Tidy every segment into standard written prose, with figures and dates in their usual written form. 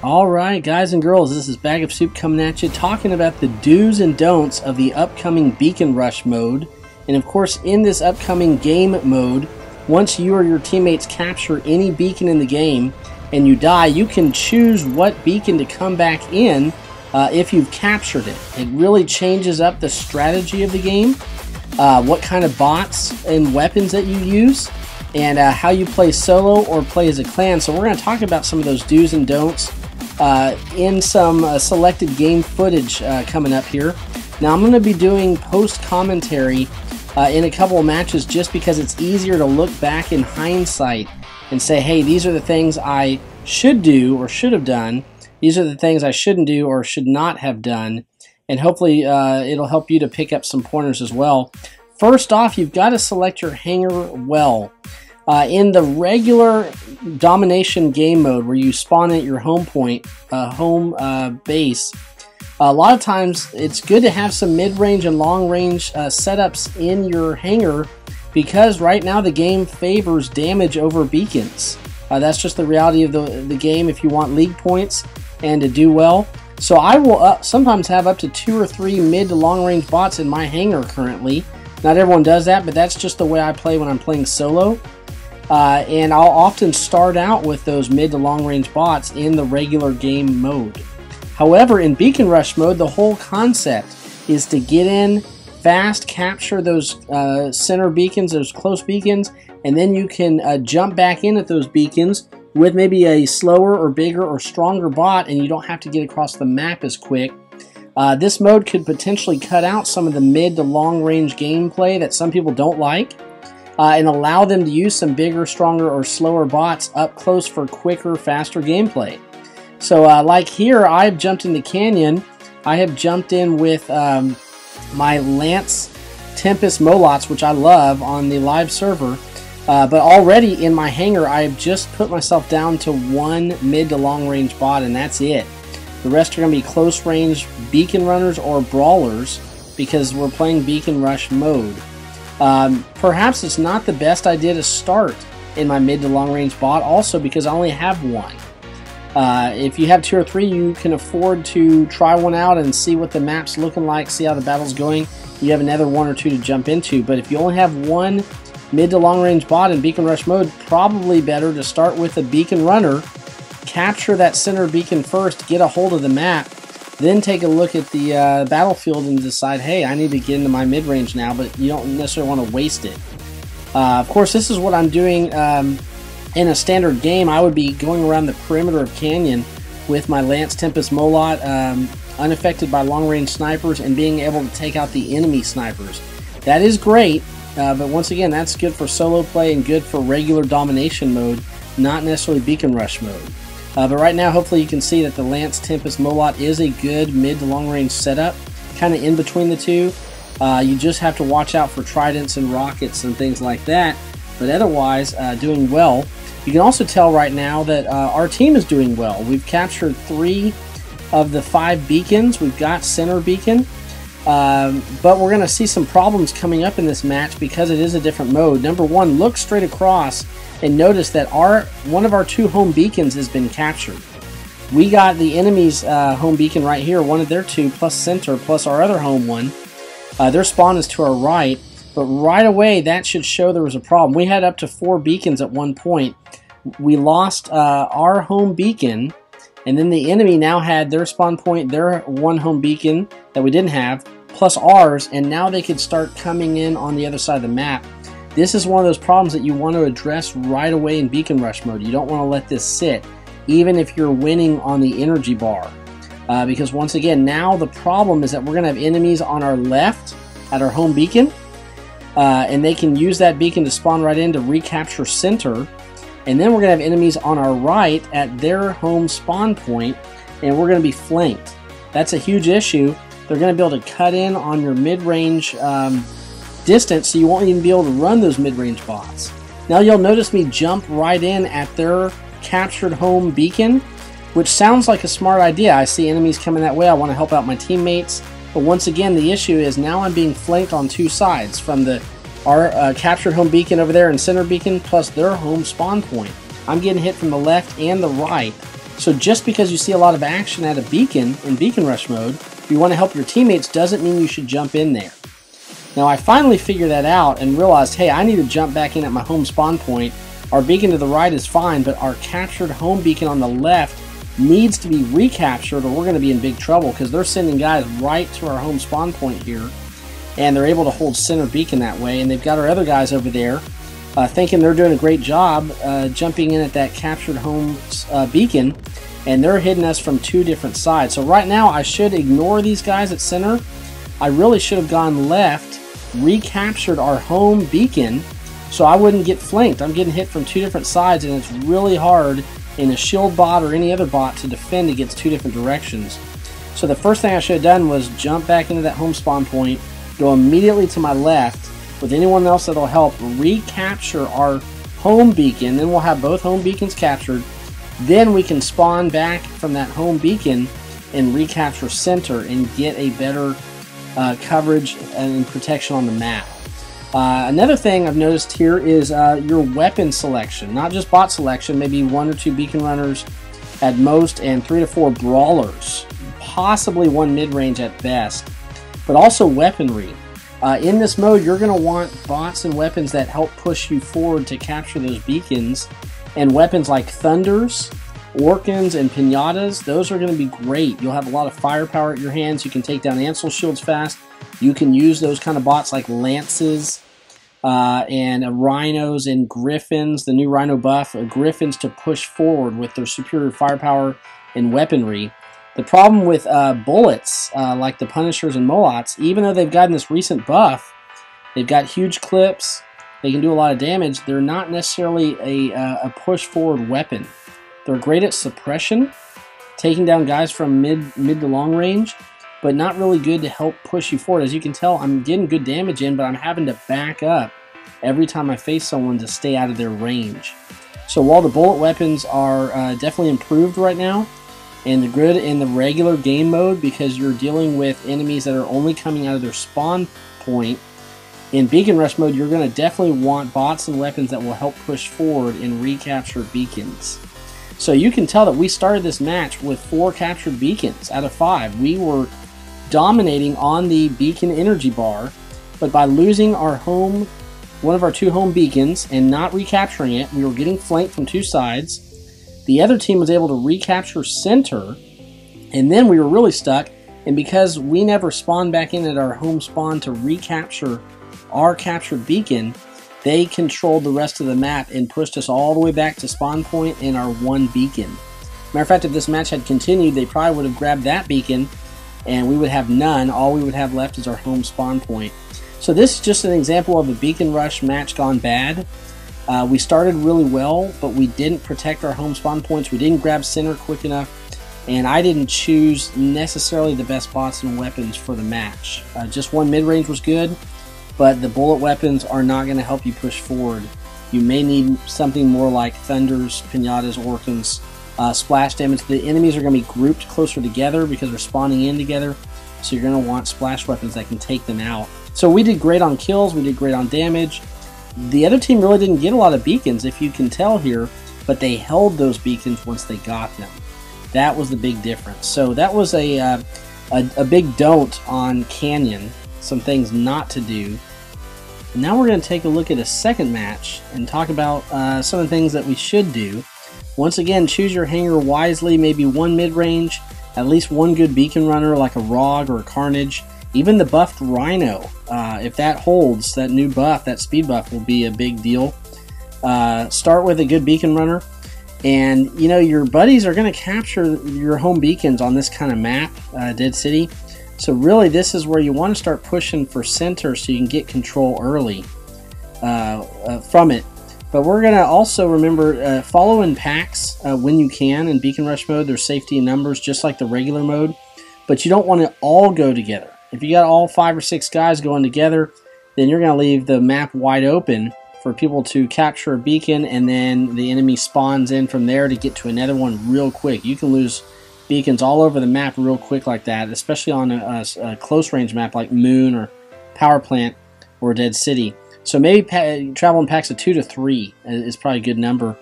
Alright guys and girls, this is Bagofsoup coming at you talking about the do's and don'ts of the upcoming Beacon Rush mode. And of course in this upcoming game mode, once you or your teammates capture any beacon in the game and you die, you can choose what beacon to come back in if you've captured it. It really changes up the strategy of the game, what kind of bots and weapons that you use, and how you play solo or play as a clan. So we're going to talk about some of those do's and don'ts in some selected game footage coming up here. Now I'm going to be doing post commentary in a couple of matches just because it's easier to look back in hindsight and say, hey, these are the things I should do or should have done. These are the things I shouldn't do or should not have done. And hopefully it'll help you to pick up some pointers as well. First off, you've got to select your hangar well. In the regular domination game mode where you spawn at your home point, home base, a lot of times it's good to have some mid-range and long-range setups in your hangar because right now the game favors damage over beacons. That's just the reality of the game if you want league points and to do well. So I will sometimes have up to 2 or 3 mid to long-range bots in my hangar currently. Not everyone does that, but that's just the way I play when I'm playing solo. And I'll often start out with those mid to long range bots in the regular game mode. However, in Beacon Rush mode, the whole concept is to get in fast, capture those center beacons, those close beacons, and then you can jump back in at those beacons with maybe a slower or bigger or stronger bot, and you don't have to get across the map as quick. This mode could potentially cut out some of the mid to long range gameplay that some people don't like. And allow them to use some bigger, stronger, or slower bots up close for quicker, faster gameplay. So like here, I've jumped in the canyon. I have jumped in with my Lance Tempest Molots, which I love, on the live server. But already in my hangar, I have just put myself down to 1 mid to long range bot, and that's it. The rest are going to be close range beacon runners or brawlers because we're playing Beacon Rush mode. Perhaps it's not the best idea to start in my mid to long range bot also because I only have 1. If you have 2 or 3, you can afford to try one out and see what the map's looking like, see how the battle's going. You have another 1 or 2 to jump into, but if you only have 1 mid to long range bot in Beacon Rush mode, probably better to start with a beacon runner, capture that center beacon first, get a hold of the map, then take a look at the battlefield and decide, hey, I need to get into my mid-range now, but you don't necessarily want to waste it. Of course, this is what I'm doing in a standard game. I would be going around the perimeter of Canyon with my Lance Tempest Molot, unaffected by long-range snipers, and being able to take out the enemy snipers. That is great, but once again, that's good for solo play and good for regular domination mode, not necessarily Beacon Rush mode. But right now, hopefully you can see that the Lance Tempest Molot is a good mid to long range setup, kind of in between the two. You just have to watch out for tridents and rockets and things like that, but otherwise doing well. You can also tell right now that our team is doing well. We've captured 3 of the 5 beacons. We've got center beacon, but we're going to see some problems coming up in this match because it is a different mode. Number 1, look straight across and notice that one of our 2 home beacons has been captured. We got the enemy's home beacon right here, one of their 2, plus center, plus our other home one. Their spawn is to our right, but right away that should show there was a problem. We had up to 4 beacons at one point. We lost our home beacon, and then the enemy now had their spawn point, their 1 home beacon that we didn't have, plus ours, and now they could start coming in on the other side of the map. This is one of those problems that you want to address right away in Beacon Rush mode. You don't want to let this sit, even if you're winning on the energy bar. Because once again, now the problem is that we're going to have enemies on our left at our home beacon, and they can use that beacon to spawn right in to recapture center. And then we're going to have enemies on our right at their home spawn point, and we're going to be flanked. That's a huge issue. They're going to be able to cut in on your mid-range distance, so you won't even be able to run those mid-range bots. Now you'll notice me jump right in at their captured home beacon, which sounds like a smart idea. I see enemies coming that way. I want to help out my teammates. But once again, the issue is now I'm being flanked on 2 sides from our captured home beacon over there and center beacon plus their home spawn point. I'm getting hit from the left and the right, So just because you see a lot of action at a beacon in beacon rush mode, if you want to help your teammates, doesn't mean you should jump in there. Now I finally figured that out and realized, hey, I need to jump back in at my home spawn point. Our beacon to the right is fine, but our captured home beacon on the left needs to be recaptured, or we're going to be in big trouble, because they're sending guys right to our home spawn point here, and they're able to hold center beacon that way, and they've got our other guys over there thinking they're doing a great job jumping in at that captured home beacon, and they're hitting us from two different sides. So right now I should ignore these guys at center. I really should have gone left, recaptured our home beacon, so I wouldn't get flanked. I'm getting hit from two different sides, and it's really hard in a shield bot or any other bot to defend against two different directions. So the first thing I should have done was jump back into that home spawn point, go immediately to my left with anyone else that'll help recapture our home beacon. Then we'll have both home beacons captured. Then we can spawn back from that home beacon and recapture center and get a better coverage and protection on the map. Another thing I've noticed here is your weapon selection. Not just bot selection, maybe 1 or 2 beacon runners at most, and 3 to 4 brawlers. Possibly 1 mid-range at best. But also weaponry. In this mode, you're going to want bots and weapons that help push you forward to capture those beacons. And weapons like Thunders, Orkans, and Pinatas, those are going to be great. You'll have a lot of firepower at your hands. You can take down Ansel shields fast. You can use those kind of bots like Lances and Rhinos and Griffins, the new Rhino buff, Griffins to push forward with their superior firepower and weaponry. The problem with bullets, like the Punishers and Molots, even though they've gotten this recent buff, they've got huge clips, they can do a lot of damage, they're not necessarily a push-forward weapon. They're great at suppression, taking down guys from mid to long range, but not really good to help push you forward. As you can tell, I'm getting good damage in, but I'm having to back up every time I face someone to stay out of their range. So while the bullet weapons are definitely improved right now, and they're good in the regular game mode because you're dealing with enemies that are only coming out of their spawn point, in Beacon Rush mode you're going to definitely want bots and weapons that will help push forward and recapture beacons. So you can tell that we started this match with 4 captured beacons out of 5. We were dominating on the beacon energy bar, but by losing our one of our 2 home beacons and not recapturing it, we were getting flanked from 2 sides. The other team was able to recapture center, and then we were really stuck, and because we never spawned back in at our home spawn to recapture our captured beacon, they controlled the rest of the map and pushed us all the way back to spawn point in our 1 beacon. Matter of fact, if this match had continued, they probably would have grabbed that beacon, and we would have none. All we would have left is our home spawn point. So this is just an example of a Beacon Rush match gone bad. We started really well, but we didn't protect our home spawn points. We didn't grab center quick enough, and I didn't choose necessarily the best bots and weapons for the match. Just 1 mid-range was good, but the bullet weapons are not going to help you push forward. You may need something more like Thunders, Pinatas, Orkans, splash damage. The enemies are going to be grouped closer together because they're spawning in together, so you're going to want splash weapons that can take them out. So we did great on kills, we did great on damage. The other team really didn't get a lot of beacons, if you can tell here, but they held those beacons once they got them. That was the big difference. So that was a big don't on Canyon, some things not to do. And now we're going to take a look at a second match and talk about some of the things that we should do. Once again, choose your hangar wisely, maybe 1 mid-range, at least 1 good beacon runner like a Rog or a Carnage. Even the buffed Rhino, if that holds, that new buff, that speed buff will be a big deal. Start with a good beacon runner, and you know your buddies are going to capture your home beacons on this kind of map, Dead City. So really this is where you want to start pushing for center so you can get control early from it. But we're going to also remember follow in packs when you can. In Beacon Rush mode there's safety in numbers just like the regular mode, but you don't want to all go together. If you got all 5 or 6 guys going together, then you're going to leave the map wide open for people to capture a beacon, and then the enemy spawns in from there to get to another one real quick. You can lose beacons all over the map real quick like that, especially on a close range map like Moon or Power Plant or Dead City. So maybe travel in packs of 2 to 3 is probably a good number.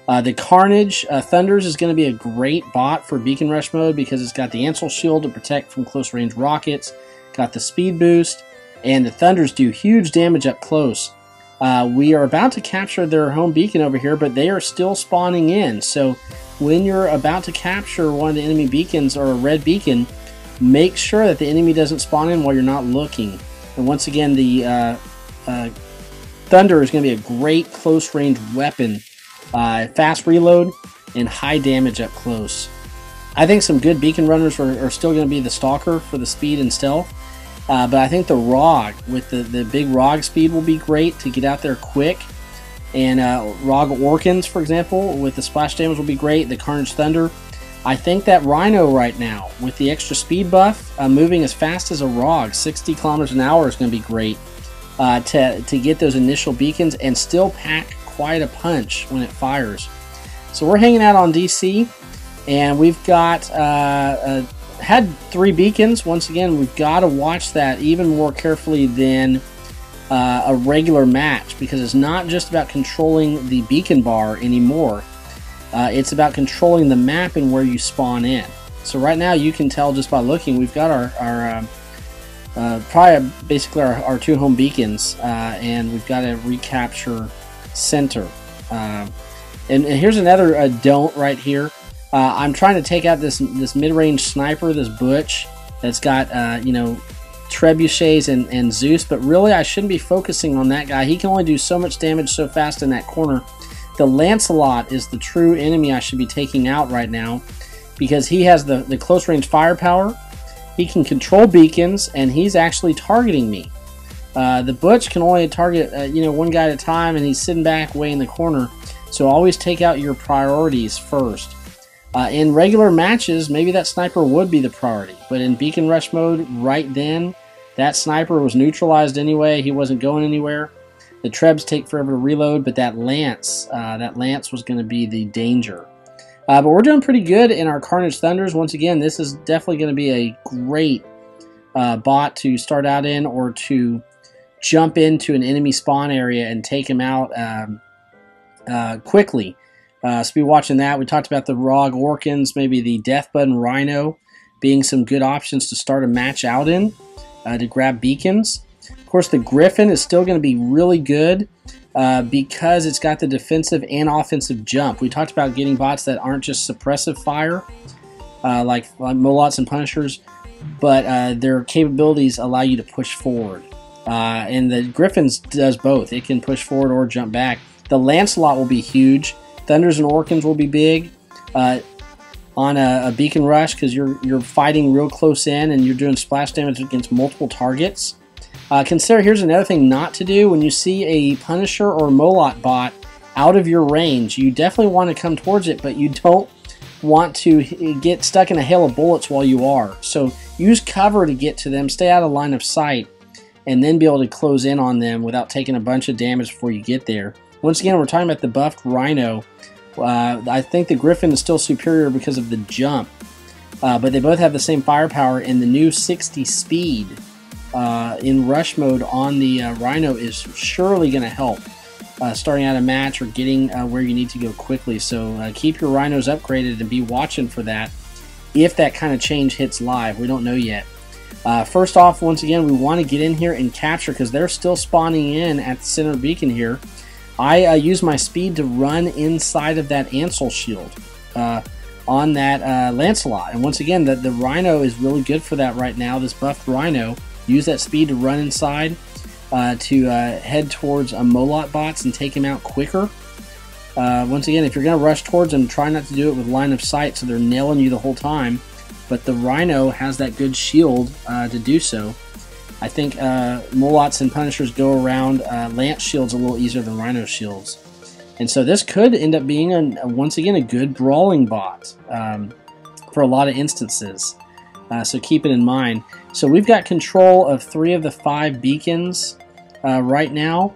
The Carnage Thunders is going to be a great bot for Beacon Rush mode because it's got the Ansel Shield to protect from close range rockets, got the speed boost, and the Thunders do huge damage up close. We are about to capture their home beacon over here, but they are still spawning in. So when you're about to capture one of the enemy beacons or a red beacon, make sure that the enemy doesn't spawn in while you're not looking. And once again, the Thunder is going to be a great close range weapon. Fast reload and high damage up close. I think some good beacon runners are still going to be the Stalker for the speed and stealth. But I think the ROG with the big ROG speed will be great to get out there quick. And ROG Orkans, for example, with the splash damage will be great. The Carnage Thunder. I think that Rhino right now, with the extra speed buff, moving as fast as a ROG, 60 kilometers an hour is going to be great to get those initial beacons and still pack quite a punch when it fires. So we're hanging out on DC, and we've got had 3 beacons. Once again, we've got to watch that even more carefully than a regular match, because it's not just about controlling the beacon bar anymore. It's about controlling the map and where you spawn in. So right now you can tell just by looking, we've got our probably basically our 2 home beacons, and we've got a recapture center. And here's another don't right here. I'm trying to take out this mid-range sniper, this Butch, that's got you know, trebuchets and Zeus, but really I shouldn't be focusing on that guy. He can only do so much damage so fast in that corner. The Lancelot is the true enemy I should be taking out right now, because he has the close range firepower. He can control beacons, and he's actually targeting me. The Butch can only target you know, one guy at a time, and he's sitting back way in the corner. So always take out your priorities first. In regular matches, maybe that sniper would be the priority, but in Beacon Rush mode right then, that sniper was neutralized anyway. He wasn't going anywhere. The Trebs take forever to reload, but that Lance was going to be the danger. But we're doing pretty good in our Carnage Thunders. Once again, this is definitely going to be a great bot to start out in, or to jump into an enemy spawn area and take him out quickly. So be watching that. We talked about the ROG Orkans, maybe the Death Button Rhino being some good options to start a match out in to grab beacons. Of course, the Griffin is still going to be really good because it's got the defensive and offensive jump. We talked about getting bots that aren't just suppressive fire, like Molots and Punishers, but their capabilities allow you to push forward. And the Griffins does both. It can push forward or jump back. The Lancelot will be huge. Thunders and Orkans will be big on a Beacon Rush, because you're fighting real close in and you're doing splash damage against multiple targets. Consider, here's another thing not to do. When you see a Punisher or Molot bot out of your range, you definitely want to come towards it, but you don't want to get stuck in a hail of bullets while you are. So use cover to get to them, stay out of line of sight, and then be able to close in on them without taking a bunch of damage before you get there. Once again, we're talking about the buffed Rhino. I think the Griffin is still superior because of the jump, but they both have the same firepower, and the new 60 speed in rush mode on the Rhino is surely going to help starting out a match or getting where you need to go quickly. So keep your Rhinos upgraded and be watching for that if that kind of change hits live. We don't know yet. First off, once again, we want to get in here and capture, because they're still spawning in at the center beacon here. I use my speed to run inside of that Ansel shield on that Lancelot. And once again, the Rhino is really good for that right now, this buffed Rhino. Use that speed to run inside to head towards Molot bots and take him out quicker. Once again, if you're going to rush towards them, try not to do it with line of sight so they're nailing you the whole time. But the Rhino has that good shield to do so. I think Molots and Punishers go around Lance shields a little easier than Rhino shields. And so this could end up being, once again, a good brawling bot for a lot of instances. So keep it in mind. So we've got control of 3 of the 5 beacons right now.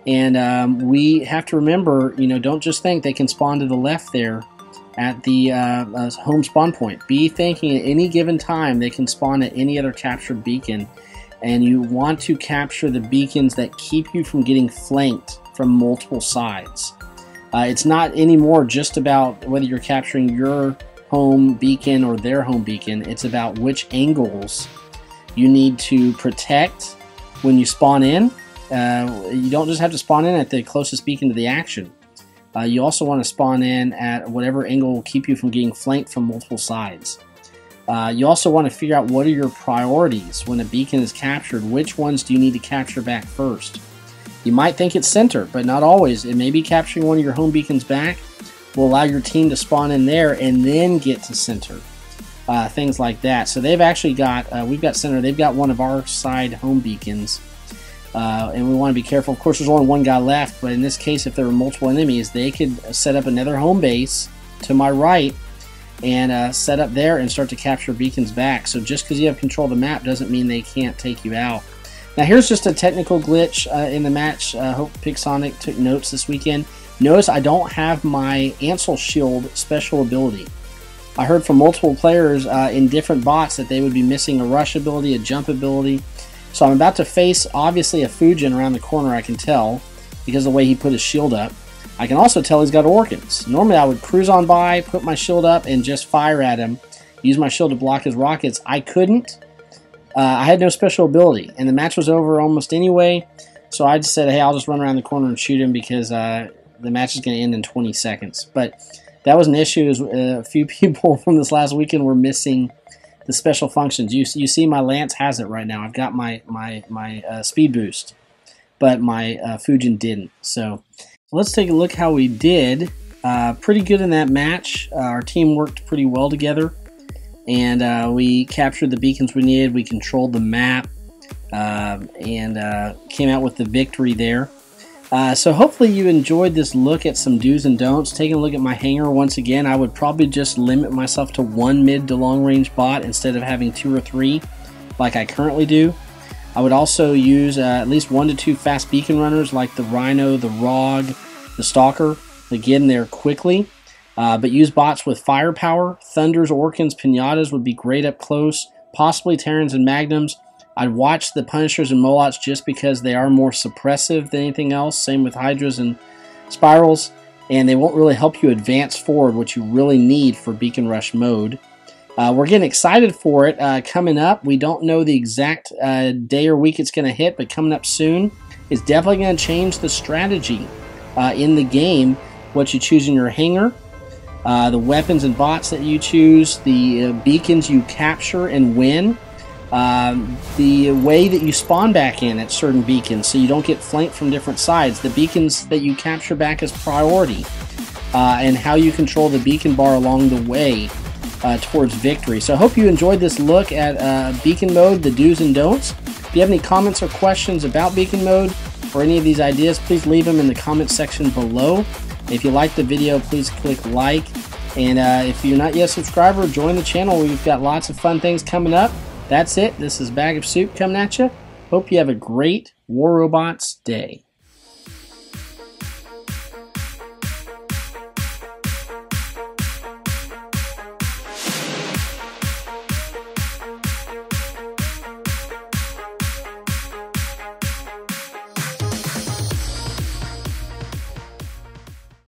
And we have to remember, you know, don't just think they can spawn to the left there at the home spawn point. Be thinking at any given time they can spawn at any other captured beacon. And you want to capture the beacons that keep you from getting flanked from multiple sides. It's not anymore just about whether you're capturing your home beacon or their home beacon. It's about which angles you need to protect when you spawn in. You don't just have to spawn in at the closest beacon to the action. You also want to spawn in at whatever angle will keep you from getting flanked from multiple sides. You also want to figure out what are your priorities when a beacon is captured. Which ones do you need to capture back first? You might think it's center, but not always. It may be capturing one of your home beacons back will allow your team to spawn in there and then get to center. Things like that. So they've actually got, we've got center, they've got one of our side home beacons. And we want to be careful. Of course, there's only one guy left, but in this case, if there were multiple enemies, they could set up another home base to my right and set up there and start to capture beacons back. So just because you have control of the map doesn't mean they can't take you out. Now here's just a technical glitch in the match. Hope Pixonic took notes this weekend. Notice I don't have my Ansel Shield special ability. I heard from multiple players in different bots that they would be missing a rush ability, a jump ability. So I'm about to face, obviously, a Fujin around the corner, I can tell, because of the way he put his shield up. I can also tell he's got Orkans. Normally I would cruise on by, put my shield up, and just fire at him. Use my shield to block his rockets. I couldn't. I had no special ability, and the match was over almost anyway. So I just said, hey, I'll just run around the corner and shoot him because the match is going to end in 20 seconds. But that was an issue. A few people from this last weekend were missing the special functions. You see my Lance has it right now. I've got my speed boost, but my Fujin didn't. So let's take a look how we did. Pretty good in that match. Our team worked pretty well together, and we captured the beacons we needed. We controlled the map and came out with the victory there. So hopefully you enjoyed this look at some do's and don'ts. Taking a look at my hangar once again, I would probably just limit myself to one mid to long range bot instead of having 2 or 3 like I currently do. I would also use at least 1 to 2 fast beacon runners like the Rhino, the Rog, the Stalker. Again, they're quickly, but use bots with firepower. Thunders, Orkans, Pinatas would be great up close, possibly Terrans and Magnums. I'd watch the Punishers and Molots just because they are more suppressive than anything else. Same with Hydras and Spirals. And they won't really help you advance forward, what you really need for Beacon Rush mode. We're getting excited for it coming up. We don't know the exact day or week it's going to hit, but coming up soon. It's definitely going to change the strategy in the game, what you choose in your hangar, the weapons and bots that you choose, the beacons you capture and win. The way that you spawn back in at certain beacons so you don't get flanked from different sides, the beacons that you capture back as priority, and how you control the beacon bar along the way towards victory. So I hope you enjoyed this look at beacon mode, the do's and don'ts. If you have any comments or questions about beacon mode or any of these ideas, please leave them in the comment section below. If you liked the video, please click like, and if you're not yet a subscriber, join the channel. We've got lots of fun things coming up. That's it. This is Bag of Soup coming at you. Hope you have a great War Robots day.